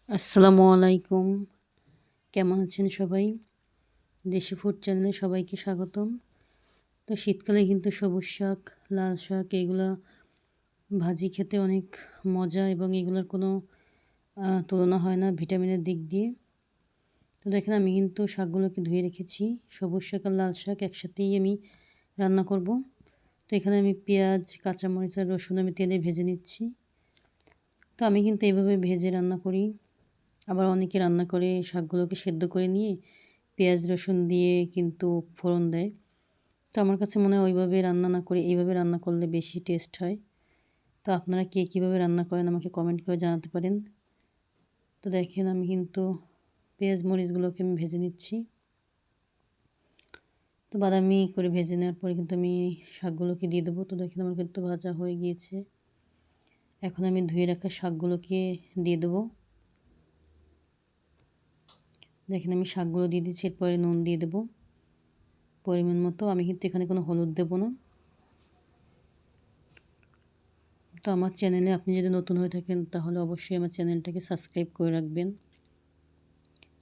আসসালামু আলাইকুম। কেমন আছেন সবাই? দেশি ফুড চ্যানেলে সবাইকে স্বাগতম। তো শীতকালে কিন্তু সবুজ শাক, লাল শাক এগুলা ভাজি খেতে অনেক মজা এবং এগুলোর কোনো তুলনা হয় না ভিটামিনের দিক দিয়ে। তো দেখেন আমি কিন্তু শাকগুলোকে ধুয়ে রেখেছি। সবুজ শাক আর লাল শাক একসাথেই আমি রান্না করব। তো এখানে আমি পেঁয়াজ, কাঁচামরিচ আর রসুন আমি তেলে ভেজে নিচ্ছি। তো আমি কিন্তু এভাবে ভেজে রান্না করি। আবার অনেকে রান্না করে শাকগুলোকে সেদ্ধ করে নিয়ে পেঁয়াজ রসুন দিয়ে কিন্তু ফোড়ন দেয়। তো আমার কাছে মনে হয় ওইভাবে রান্না না করে এইভাবে রান্না করলে বেশি টেস্ট হয়। তো আপনারা কে কীভাবে রান্না করেন আমাকে কমেন্ট করে জানাতে পারেন। তো দেখেন আমি কিন্তু পেঁয়াজ মরিচগুলোকে আমি ভেজে নিচ্ছি। তো বাদামি করে ভেজে নেওয়ার পরে কিন্তু আমি শাকগুলোকে দিয়ে দেবো। তো দেখেন আমার কিন্তু ভাজা হয়ে গিয়েছে। এখন আমি ধুয়ে রাখা শাকগুলোকে দিয়ে দেবো। দেখেন আমি শাকগুলো দিয়ে দিচ্ছি, এরপরে নুন দিয়ে দেবো পরিমাণ মতো। আমি কিন্তু এখানে কোনো হলুদ দেবো না। তো আমার চ্যানেলে আপনি যদি নতুন হয়ে থাকেন তাহলে অবশ্যই আমার চ্যানেলটাকে সাবস্ক্রাইব করে রাখবেন।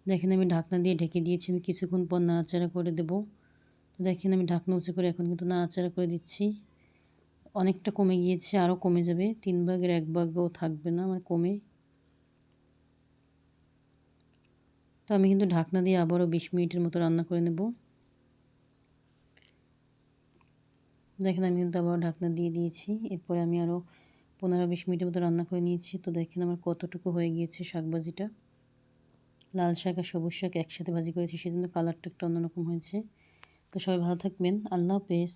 দেখেন আমি ঢাকনা দিয়ে ঢেকে দিয়েছি, আমি কিছুক্ষণ পর নাড়াচাড়া করে দেব। তো দেখেন আমি ঢাকনা উঁচু করে এখন কিন্তু নাড়াচাড়া করে দিচ্ছি। অনেকটা কমে গিয়েছে, আরও কমে যাবে, 3 ভাগের 1 ভাগও থাকবে না, মানে কমে। তো আমি কিন্তু ঢাকনা দিয়ে আবারও 20 মিনিটের মতো রান্না করে নেব। দেখেন আমি কিন্তু আবার ঢাকনা দিয়ে দিয়েছি, এরপরে আমি আরও 15-20 মিনিটের মতো রান্না করে নিয়েছি। তো দেখেন আমার কতটুকু হয়ে গিয়েছে শাক ভাজিটা। লাল শাক আর সবুজ শাক একসাথে ভাজি করেছি, সেজন্য কালারটা একটু অন্যরকম হয়েছে। তো সবাই ভালো থাকবেন। আল্লাহ হাফেজ।